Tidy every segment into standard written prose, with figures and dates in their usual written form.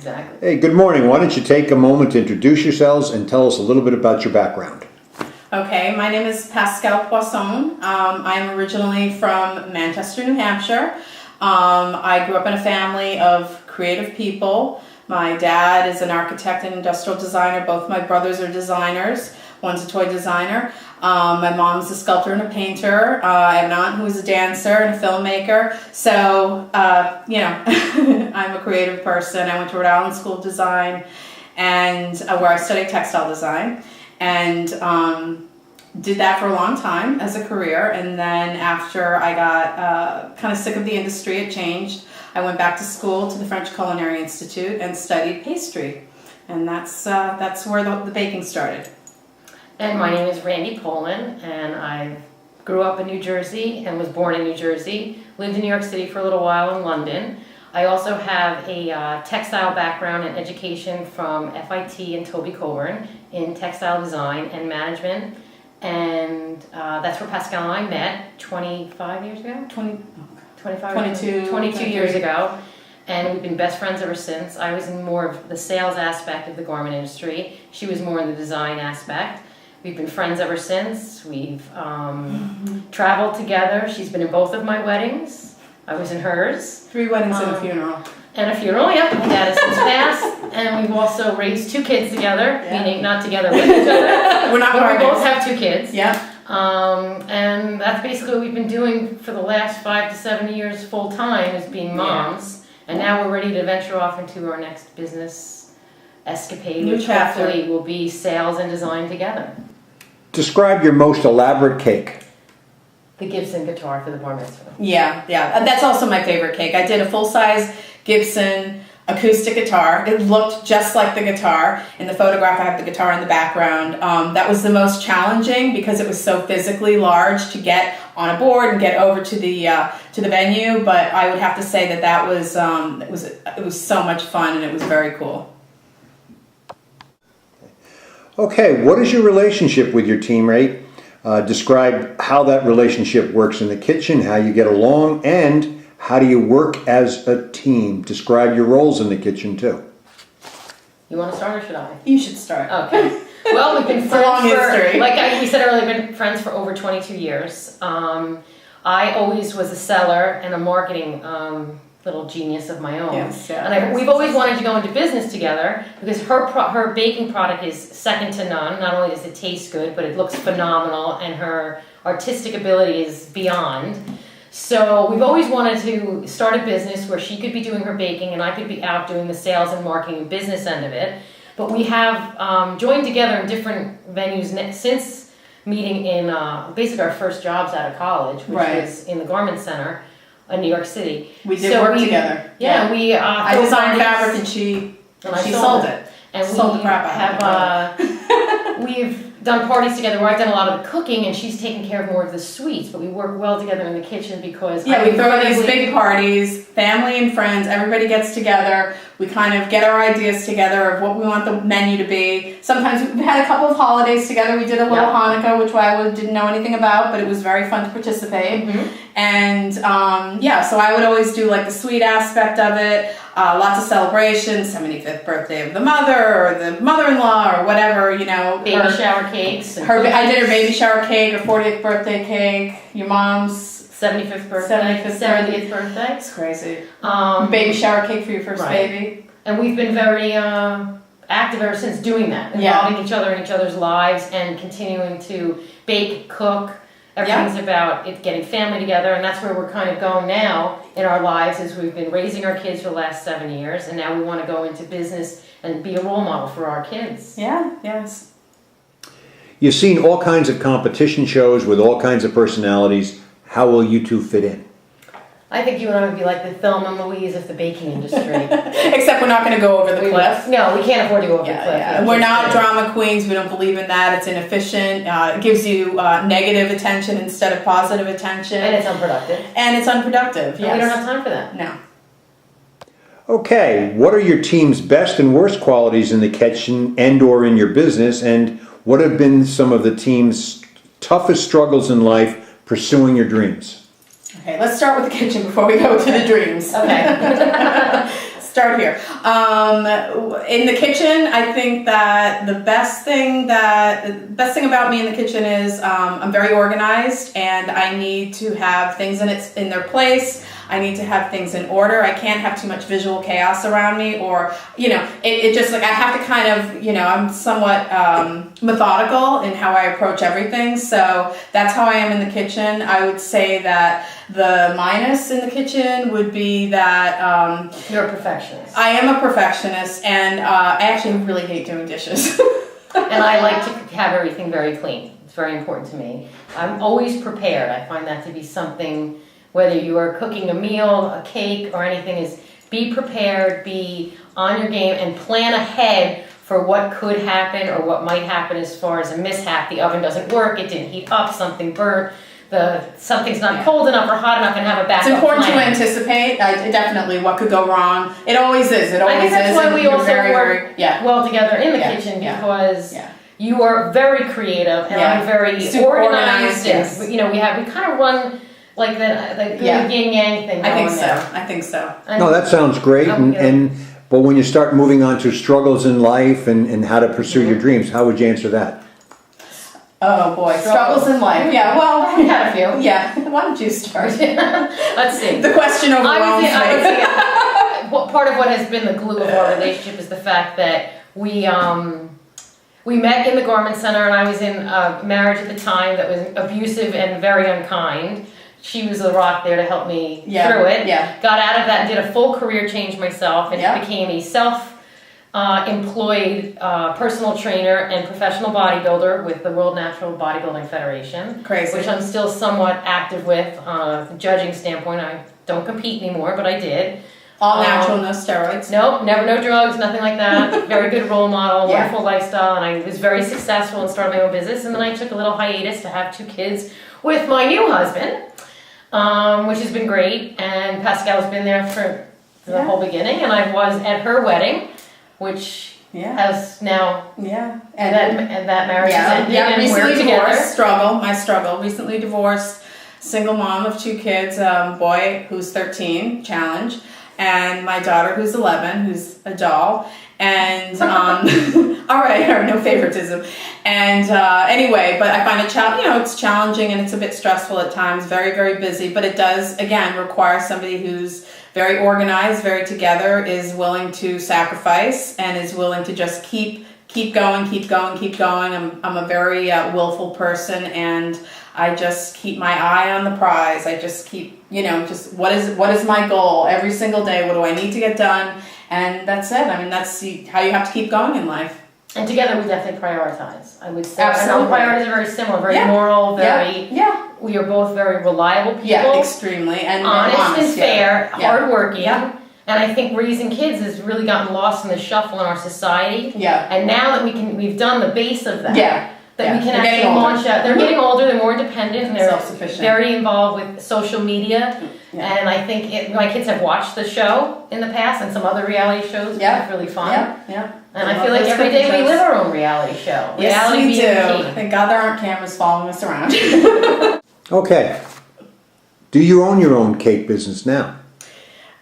Exactly. Hey, good morning. Why don't you take a moment to introduce yourselves and tell us a little bit about your background? Okay, my name is Pascal Poisson. I'm originally from Manchester, New Hampshire. I grew up in a family of creative people. My dad is an architect and industrial designer. Both my brothers are designers. One's a toy designer. My mom's a sculptor and a painter. I have an aunt who is a dancer and a filmmaker. So, I'm a creative person. I went to Rhode Island School of Design, and where I studied textile design, and did that for a long time as a career. And then after I got kind of sick of the industry, it changed. I went back to school to the French Culinary Institute and studied pastry, and that's where the baking started. And my name is Randi, Polon, and I grew up in New Jersey and was born in New Jersey. Lived in New York City for a little while in London. I also have a textile background in education from FIT and Toby Coburn in textile design and management. And that's where Pascal and I met 25 years ago? 22 years ago. And we've been best friends ever since. I was in more of the sales aspect of the garment industry. She was more in the design aspect. We've been friends ever since. We've traveled together. She's been in both of my weddings. I was in hers. 3 weddings and a funeral. And a funeral, yep. My dad has since passed. And we've also raised 2 kids together, meaning not together with each other. We're not but partners. we both have 2 kids. Yeah. And that's basically what we've been doing for the last 5 to 7 years full time, is being moms. And now we're ready to venture off into our next business escapade, which hopefully will be sales and design together. Describe your most elaborate cake. The Gibson guitar for the bar mitzvah. Yeah. That's also my favorite cake. I did a full-size Gibson acoustic guitar. It looked just like the guitar. In the photograph, I have the guitar in the background. That was the most challenging because it was so physically large to get on a board and get over to the venue. But I would have to say that was it was so much fun, and it was very cool. Okay, what is your relationship with your teammate? Describe how that relationship works in the kitchen, how you get along, and how do you work as a team? Describe your roles in the kitchen too. You want to start or should I? You should start. Okay. Well, we've been It's a long history. we said earlier, we've been friends for over 22 years. I always was a seller and a marketing little genius of my own. Yes, yeah. And we've always wanted to go into business together because her baking product is second to none. Not only does it taste good, but it looks phenomenal, and her artistic ability is beyond. So we've always wanted to start a business where she could be doing her baking and I could be out doing the sales and marketing and business end of it. But we have joined together in different venues since meeting in basically our first jobs out of college, which was in the Garment Center in New York City. We did work together. Yeah, we. I designed fabric and she sold it. And sold the crap out of it. We've done parties together where I've done a lot of the cooking and she's taken care of more of the sweets, but we work well together in the kitchen because we throw these big parties, family and friends, everybody gets together. We kind of get our ideas together of what we want the menu to be. Sometimes we've had a couple of holidays together. We did a little Hanukkah, which I didn't know anything about, but it was very fun to participate. And so I would always do like the sweet aspect of it. Lots of celebrations, 75th birthday of the mother or the mother-in-law or whatever, Baby shower cakes. I did her baby shower cake, her 40th birthday cake, your mom's 75th birthday. 70th birthday. It's crazy. Baby shower cake for your first baby. And we've been very active ever since doing that, involving each other in each other's lives and continuing to bake, cook. Everything's about it getting family together, and that's where we're kind of going now in our lives. As we've been raising our kids for the last 7 years, and now we want to go into business and be a role model for our kids. Yes. You've seen all kinds of competition shows with all kinds of personalities. How will you two fit in? I think you and I would be like the Thelma and Louise of the baking industry. Except we're not going to go over the cliff. No, we can't afford to go over the cliff. Yeah. We're not drama queens. We don't believe in that. It's inefficient. It gives you negative attention instead of positive attention. And it's unproductive. Yes. We don't have time for that. No. Okay, what are your team's best and worst qualities in the kitchen and or in your business, and what have been some of the team's toughest struggles in life pursuing your dreams? Okay, let's start with the kitchen before we go to the dreams. Okay. start here. In the kitchen, I think that the best thing about me in the kitchen is I'm very organized, and I need to have things in their place. I need to have things in order. I can't have too much visual chaos around me, or, it just like I have to kind of, I'm somewhat methodical in how I approach everything. So that's how I am in the kitchen. I would say that the minus in the kitchen would be that You're a perfectionist. I am a perfectionist, and I actually really hate doing dishes. And I like to have everything very clean. It's very important to me. I'm always prepared. I find that to be something, whether you are cooking a meal, a cake, or anything, is be prepared, be on your game, and plan ahead for what could happen or what might happen as far as a mishap. The oven doesn't work, it didn't heat up, something burnt, something's not cold enough or hot enough, and have a backup It's important plan. to anticipate, definitely, what could go wrong. It always is. It always I think that's is. why and we you're also work well together in the kitchen, because you are very creative, and I'm very super organized. yes. And, we kind of run like the good yin yang thing. I think going so. there. I think so. No, that sounds great. But when you start moving on to struggles in life and how to pursue your dreams, how would you answer that? Oh boy, struggles in life. Yeah, well, we had a few. Yeah, why don't you start? Let's see. The question overwhelms me. Well, part of what has been the glue of our relationship is the fact that we met in the garment center, and I was in a marriage at the time that was abusive and very unkind. She was a rock there to help me through it. Yeah. Got out of that and did a full career change myself, and became a employed personal trainer and professional bodybuilder with the World Natural Bodybuilding Federation. Crazy. Which I'm still somewhat active with on a judging standpoint. I don't compete anymore, but I did. All natural, no steroids? Nope, no drugs, nothing like that. Very good role model, wonderful lifestyle, and I was very successful and started my own business. And then I took a little hiatus to have 2 kids with my new husband, which has been great. And Pascal's been there for the whole beginning, and I was at her wedding, which has now and that marriage is ended, and recently we're together. Struggle. Recently divorced, single mom of 2 kids, boy who's 13, challenge, and my daughter who's 11, who's a doll. And all right, no favoritism. And anyway, but I find it it's challenging and it's a bit stressful at times. Very, very busy, but it does again require somebody who's very organized, very together, is willing to sacrifice, and is willing to just keep going. I'm a very willful person, and I just keep my eye on the prize. I just keep, just what is my goal every single day? What do I need to get done? And that's it. I mean, that's how you have to keep going in life. And together we definitely prioritize, I would say. Absolutely. Our priorities are very similar, very moral, we are both very reliable people. Yeah, extremely. And honest and fair, hardworking. Yeah. And I think raising kids has really gotten lost in the shuffle in our society. Yeah. And now that we've done the base of that. Yeah. That we can actually launch out. They're getting older, they're more independent, and they're self-sufficient. Very involved with social media. Yeah. And I think my kids have watched the show in the past and some other reality shows, which is really fun. Yeah. And I feel like every day we live our own reality show. Yes, Reality we being do. key. Thank God there aren't cameras following us around. Okay. Do you own your own cake business now?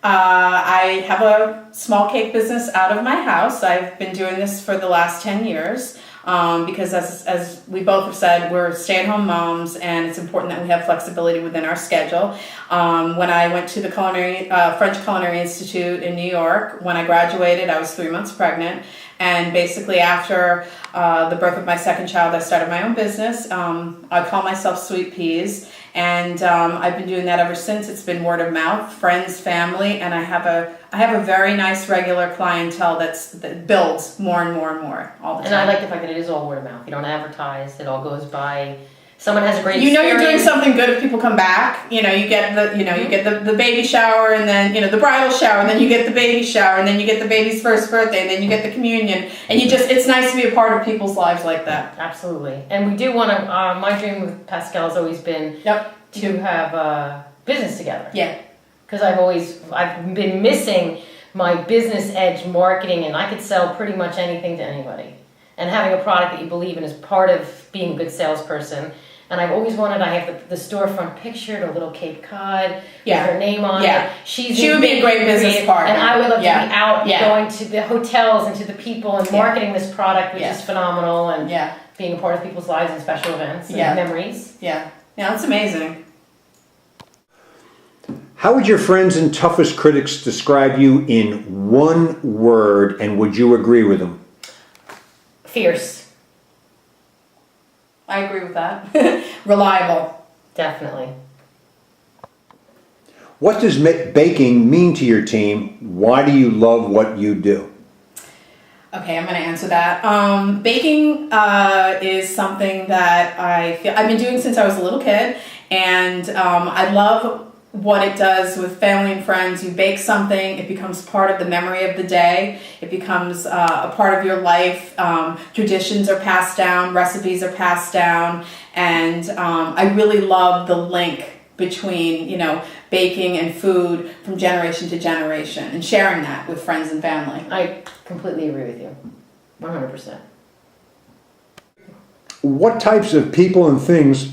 I have a small cake business out of my house. I've been doing this for the last 10 years. Because as we both have said, we're stay-at-home moms, and it's important that we have flexibility within our schedule. When I went to the French Culinary Institute in New York, when I graduated, I was 3 months pregnant, and basically after the birth of my second child, I started my own business. I call myself Sweet Peas, and I've been doing that ever since. It's been word of mouth, friends, family, and I have a very nice regular clientele that builds more and more and more all the time. And I like the fact that it is all word of mouth. You don't advertise. It all goes by. Someone has a great. You're doing something good if people come back. You get the baby shower, and then the bridal shower, and then you get the baby shower, and then you get the baby's first birthday, and then you get the communion, and it's nice to be a part of people's lives like that. Absolutely, and we do want to. My dream with Pascal has always been to have a business together. Yeah. Because I've been missing my business edge marketing, and I could sell pretty much anything to anybody. And having a product that you believe in is part of being a good salesperson. And I've always wanted, I have the storefront pictured, a little Cape Cod, Yeah. with her name on Yeah. it. She would be a great business partner. And I would love Yeah. to be out Yeah. going to the hotels and to the people and marketing this product, which is phenomenal, and Yeah. being a part of people's lives and special events and Yeah. memories. Yeah. Yeah, that's amazing. How would your friends and toughest critics describe you in one word, and would you agree with them? Fierce, I agree with that. Reliable. definitely. What does baking mean to your team? Why do you love what you do? Okay, I'm going to answer that. Baking is something that I've been doing since I was a little kid, and I love what it does with family and friends. You bake something, it becomes part of the memory of the day. It becomes a part of your life. Traditions are passed down, recipes are passed down, and I really love the link between, baking and food from generation to generation, and sharing that with friends and family. I completely agree with you, 100%. What types of people and things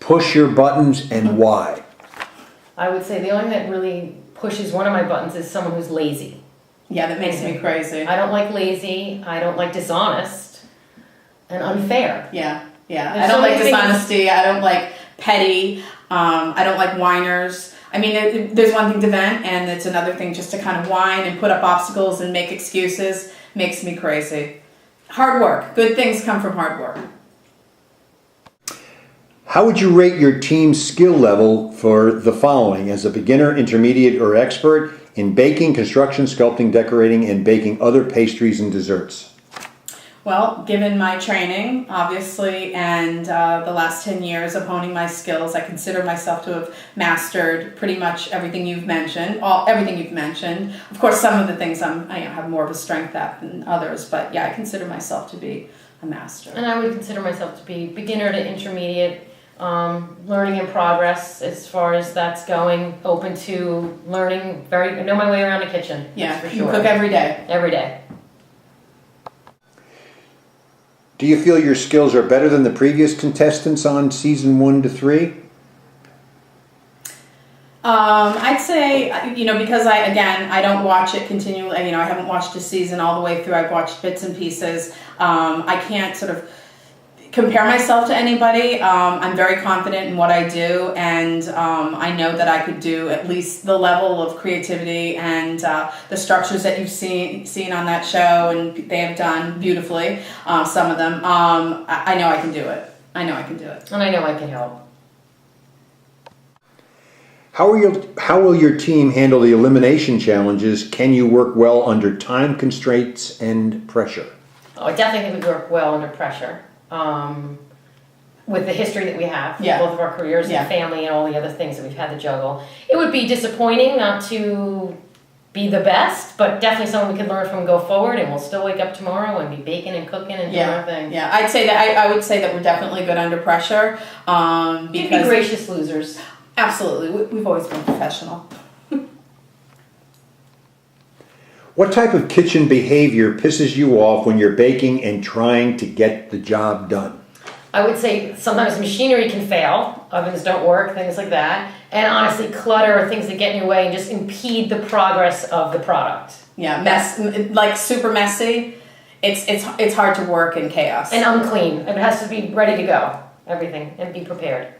push your buttons, and why? I would say the only thing that really pushes one of my buttons is someone who's lazy. Yeah, that makes me crazy. I don't like lazy, I don't like dishonest, and unfair. Yeah. There's I so don't like many things- dishonesty. I don't like petty. I don't like whiners. I mean, there's one thing to vent, and it's another thing just to kind of whine and put up obstacles and make excuses. Makes me crazy. Hard work. Good things come from hard work. How would you rate your team's skill level for the following: as a beginner, intermediate, or expert in baking, construction, sculpting, decorating, and baking other pastries and desserts? Well, given my training, obviously, and the last 10 years of honing my skills, I consider myself to have mastered pretty much everything you've mentioned. Everything you've mentioned. Of course, some of the things I have more of a strength at than others, but yeah, I consider myself to be a master. And I would consider myself to be beginner to intermediate, learning in progress as far as that's going, open to learning, I know my way around a kitchen. Yeah, that's for you sure. cook every day. Every day. Do you feel your skills are better than the previous contestants on season 1 to 3? I'd say, because I don't watch it continually, I haven't watched a season all the way through. I've watched bits and pieces. I can't sort of compare myself to anybody. I'm very confident in what I do, and I know that I could do at least the level of creativity and the structures that you've seen on that show, and they have done beautifully, some of them. I know I can do it. I know I can do it. And I know I can help. How will your team handle the elimination challenges? Can you work well under time constraints and pressure? Oh, I definitely think we work well under pressure. With the history that we have, with both of our careers and family and all the other things that we've had to juggle. It would be disappointing not to be the best, but definitely something we could learn from and go forward, and we'll still wake up tomorrow and be baking and cooking and doing our thing. Yeah, I'd say that I would say that we're definitely good under pressure. You'd be Because gracious losers. absolutely, we've always been professional. What type of kitchen behavior pisses you off when you're baking and trying to get the job done? I would say sometimes machinery can fail, ovens don't work, things like that, and honestly clutter or things that get in your way and just impede the progress of the product. Yeah, like super messy. It's hard to work in chaos. And unclean. It has to be ready to go, everything, and be prepared.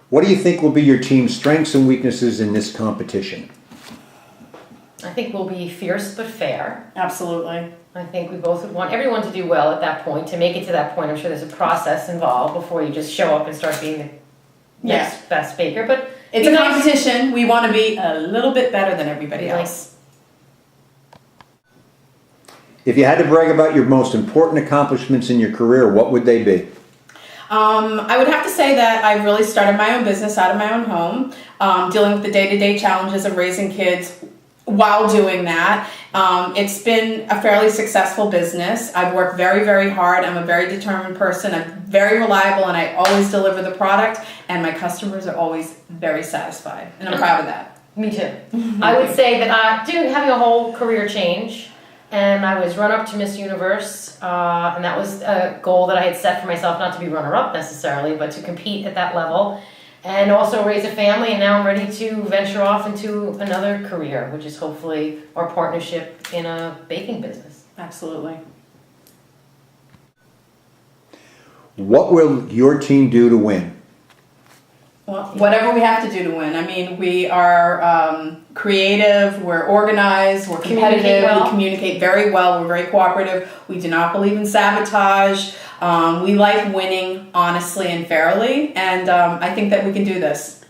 What do you think will be your team's strengths and weaknesses in this competition? I think we'll be fierce but fair. Absolutely. I think we both would want everyone to do well at that point. To make it to that point, I'm sure there's a process involved before you just show up and start being the next best baker. But It's a competition. We want to be a little bit better than everybody else. If you had to brag about your most important accomplishments in your career, what would they be? I would have to say that I've really started my own business out of my own home, dealing with the day-to-day challenges of raising kids. While doing that, it's been a fairly successful business. I've worked very, very hard. I'm a very determined person. I'm very reliable, and I always deliver the product, and my customers are always very satisfied, and I'm proud of that. Me too. I would say that having a whole career change, and I was runner-up to Miss Universe, and that was a goal that I had set for myself, not to be runner-up necessarily, but to compete at that level, and also raise a family, and now I'm ready to venture off into another career, which is hopefully our partnership in a baking business. Absolutely. What will your team do to win? Well, whatever we have to do to win. I mean, we are creative, we're organized, we're competitive, we communicate very well, we're very cooperative, we do not believe in sabotage, we like winning honestly and fairly, and I think that we can do this.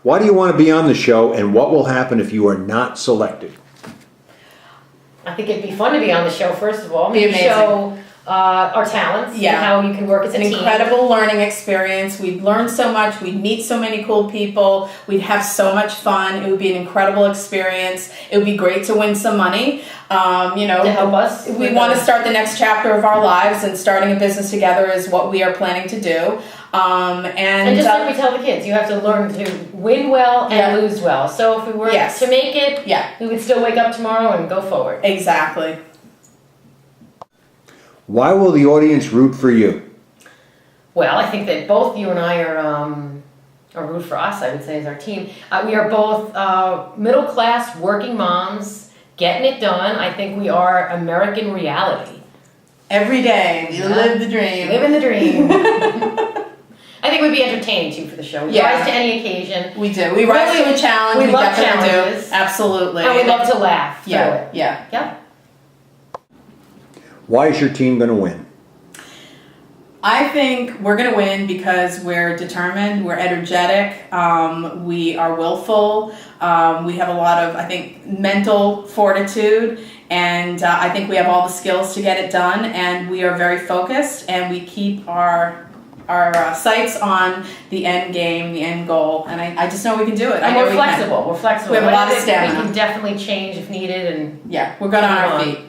Why do you want to be on the show, and what will happen if you are not selected? I think it'd be fun to be on the show, first of all. Be amazing. Show our talents, and how you can work as a team. An incredible learning experience. We'd learn so much. We'd meet so many cool people. We'd have so much fun. It would be an incredible experience. It would be great to win some money. You know, to help us. We want to start the next chapter of our lives, and starting a business together is what we are planning to do. And just like we tell the kids, you have to learn to win well and lose well. So if we were to make it, we would still wake up tomorrow and go forward. Exactly. Why will the audience root for you? Well, I think that both you and I are root for us, I would say, as our team. We are both middle-class working moms, getting it done. I think we are American reality. Every day, we live the dream. Living the dream. I think we'd be entertaining too for the show. We rise to any occasion. We do. We rise to a challenge. We love challenges. Do. Absolutely. And we love to laugh. Yeah. Why is your team going to win? I think we're going to win because we're determined, we're energetic, we are willful, we have a lot of, I think, mental fortitude, and I think we have all the skills to get it done, and we are very focused, and we keep our sights on the end game, the end goal, and I just know we can do it. And we're flexible. We're flexible. We have a lot of stamina. We can definitely change if needed, and we're good on our feet.